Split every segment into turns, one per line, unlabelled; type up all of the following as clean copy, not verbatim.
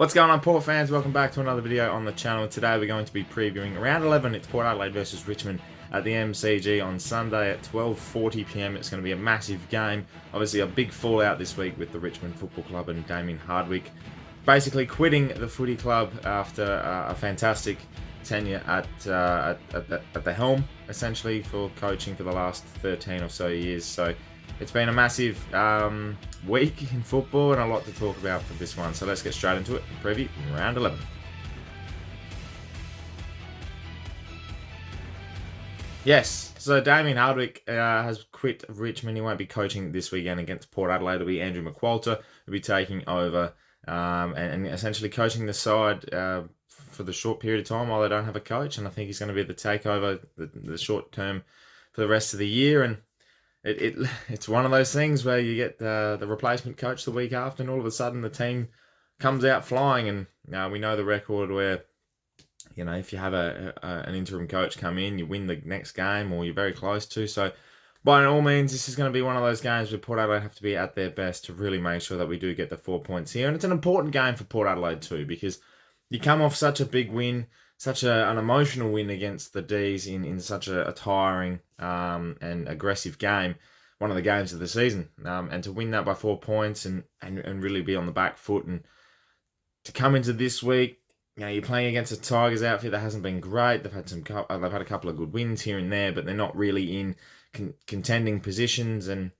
What's going on, Port fans? Welcome back to another video on the channel. Today we're going to be previewing round 11. It's Port Adelaide versus Richmond at the MCG on Sunday at 12:40 p.m. It's going to be a massive game. Obviously a big fallout this week with the Richmond Football Club and Damien Hardwick basically quitting the footy club after a fantastic tenure at the helm, essentially, for coaching for the last 13 or so years. So it's been a massive week in football and a lot to talk about for this one. So let's get straight into it and preview round 11. Yes, so Damien Hardwick has quit Richmond. He won't be coaching this weekend against Port Adelaide. It'll be Andrew McQualter who'll be taking over and essentially coaching the side for the short period of time while they don't have a coach. And I think he's going to be the takeover, the short term for the rest of the year. And it's one of those things where you get the replacement coach the week after, and all of a sudden the team comes out flying. And we know the record where, you know, if you have an interim coach come in, you win the next game, or you're very close to. So by all means, this is going to be one of those games where Port Adelaide have to be at their best to really make sure that we do get the 4 points here. And it's an important game for Port Adelaide too, because you come off such a big win, such an emotional win against the D's in such a tiring and aggressive game, one of the games of the season. And to win that by 4 points and really be on the back foot, and to come into this week, you know, you're playing against a Tigers outfit that hasn't been great. They've had a couple of good wins here and there, but they're not really in contending positions. And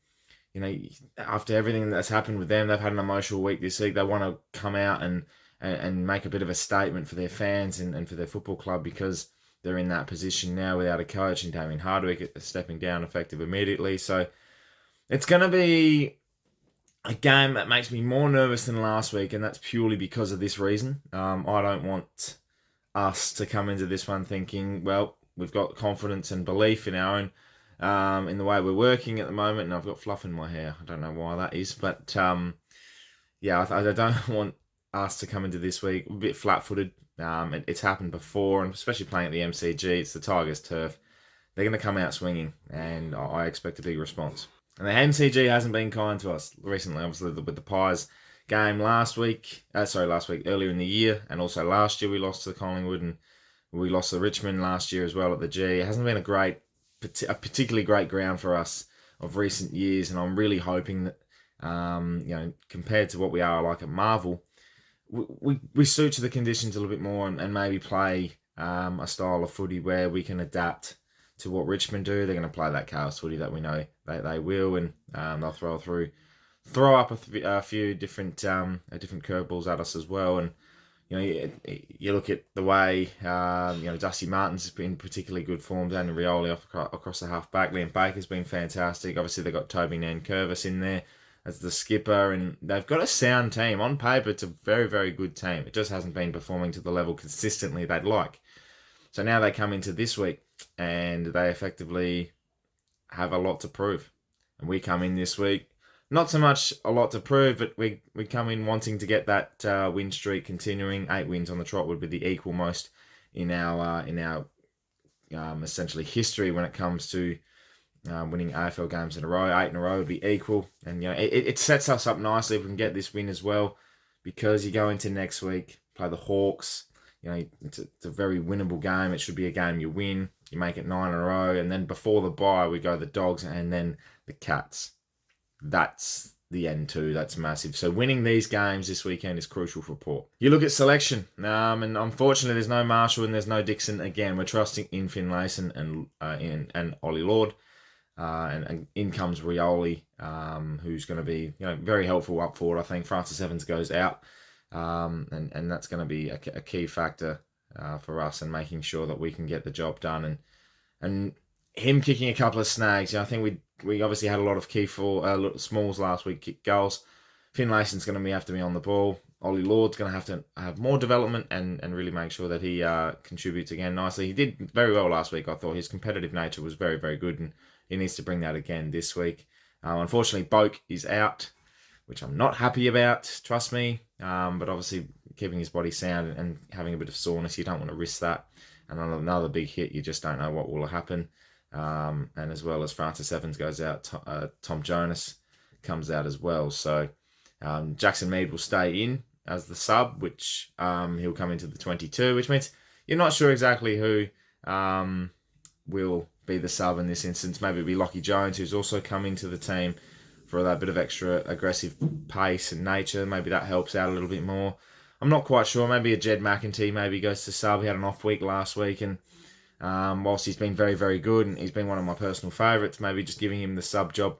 you know, after everything that's happened with them, they've had an emotional week this week. They want to come out and make a bit of a statement for their fans and for their football club, because they're in that position now without a coach, and Damien Hardwick stepping down effective immediately. So it's going to be a game that makes me more nervous than last week, and that's purely because of this reason. I don't want us to come into this one thinking, well, we've got confidence and belief in our own, in the way we're working at the moment, and I've got fluff in my hair. I don't know why that is, but yeah, I don't want us to come into this week a bit flat-footed. It's happened before, and especially playing at the MCG, it's the Tigers' turf. They're going to come out swinging, and I expect a big response. And the MCG hasn't been kind to us recently, obviously, with the Pies game earlier in the year, and also last year we lost to Collingwood, and we lost to Richmond last year as well at the G. It hasn't been a particularly great ground for us of recent years, and I'm really hoping that, you know, compared to what we are like at Marvel, we suit to the conditions a little bit more, and maybe play a style of footy where we can adapt to what Richmond do. They're going to play that chaos footy that we know they will, and they'll throw up a few different curveballs at us as well. And you know, you look at the way you know, Dusty Martin's been particularly good form. Daniel Rioli across the half back. Liam Baker's been fantastic. Obviously they've got Toby Nankervis in there as the skipper, and they've got a sound team. On paper, it's a very, very good team. It just hasn't been performing to the level consistently they'd like. So now they come into this week, and they effectively have a lot to prove. And we come in this week, not so much a lot to prove, but we come in wanting to get that win streak continuing. 8 wins on the trot would be the equal most in our essentially history when it comes to winning AFL games in a row. 8 in a row would be equal, and you know, it sets us up nicely if we can get this win as well, because you go into next week, play the Hawks. You know, it's a very winnable game. It should be a game you win. You make it 9 in a row, and then before the bye, we go the Dogs and then the Cats. That's the end too. That's massive. So winning these games this weekend is crucial for Port. You look at selection, and unfortunately, there's no Marshall and there's no Dixon. Again, we're trusting in Finlayson and Ollie Lord. And in comes Rioli, who's going to be, you know, very helpful up forward. I think Francis Evans goes out, and that's going to be a key factor for us in making sure that we can get the job done. And him kicking a couple of snags. You know, I think we obviously had a lot of smalls last week kick goals. Finlayson's going to have to be on the ball. Ollie Lord's going to have to have more development and really make sure that he contributes again nicely. He did very well last week. I thought his competitive nature was very, very good, and he needs to bring that again this week. Unfortunately, Boak is out, which I'm not happy about, trust me. But obviously, keeping his body sound and having a bit of soreness, you don't want to risk that. And another big hit, you just don't know what will happen. And as well as Francis Evans goes out, Tom Jonas comes out as well. So Jackson Mead will stay in. as the sub, which he'll come into the 22, which means you're not sure exactly who will be the sub in this instance. Maybe it'll be Lockie Jones, who's also come into the team for that bit of extra aggressive pace and nature. Maybe that helps out a little bit more. I'm not quite sure. Maybe a Jed McEntee maybe goes to sub. He had an off week last week, and whilst he's been very, very good, and he's been one of my personal favourites, maybe just giving him the sub job,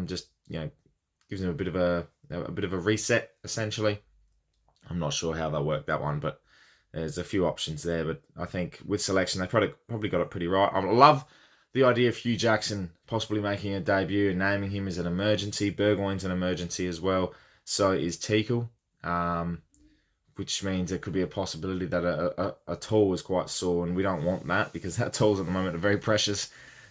just gives him a bit of a reset essentially. I'm not sure how they'll work that one, but there's a few options there. But I think with selection, they probably got it pretty right. I love the idea of Hugh Jackson possibly making a debut and naming him as an emergency. Burgoyne's an emergency as well. So is Teakle, which means there could be a possibility that a tall is quite sore, and we don't want that because that tools at the moment are very precious.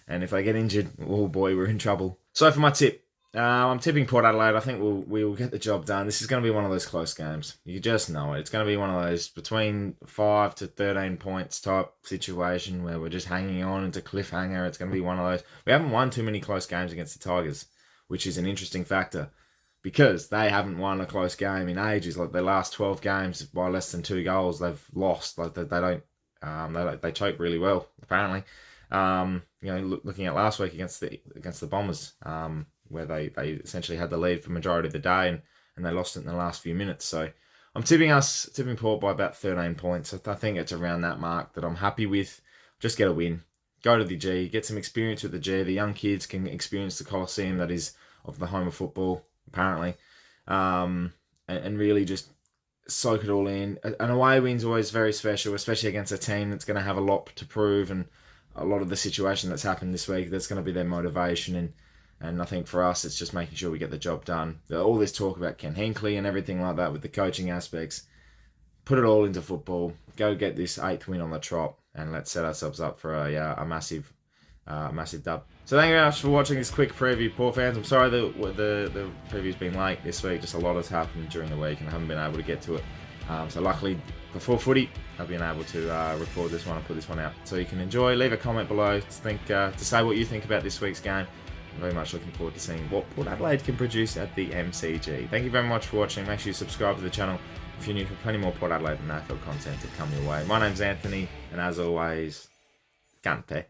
And if they get injured, oh boy, we're in trouble. So for my tip, I'm tipping Port Adelaide. I think we'll get the job done. This is going to be one of those close games. You just know it. It's going to be one of those between 5 to 13 points type situation where we're just hanging on. It's a cliffhanger. It's going to be one of those. We haven't won too many close games against the Tigers, which is an interesting factor because they haven't won a close game in ages. Like their last 12 games by less than 2 goals, they've lost. Like they don't. They choke really well apparently. Looking at last week against the Bombers. Where they essentially had the lead for the majority of the day and they lost it in the last few minutes. So I'm tipping Port by about 13 points. I think it's around that mark that I'm happy with. Just get a win. Go to the G. Get some experience with the G. The young kids can experience the Coliseum that is of the home of football, apparently. And really just soak it all in. An away win's always very special, especially against a team that's going to have a lot to prove, and a lot of the situation that's happened this week, that's going to be their motivation. And I think for us, it's just making sure we get the job done. All this talk about Ken Hinkley and everything like that with the coaching aspects, put it all into football. Go get this 8th win on the trot, and let's set ourselves up for a massive dub. So thank you very much for watching this quick preview, Port fans. I'm sorry the preview's been late this week. Just a lot has happened during the week, and I haven't been able to get to it. So luckily, before footy, I've been able to record this one and put this one out. So you can enjoy. Leave a comment below to say what you think about this week's game. I'm very much looking forward to seeing what Port Adelaide can produce at the MCG. Thank you very much for watching. Make sure you subscribe to the channel if you're new for plenty more Port Adelaide and AFL content to come your way. My name's Anthony, and as always, Cante.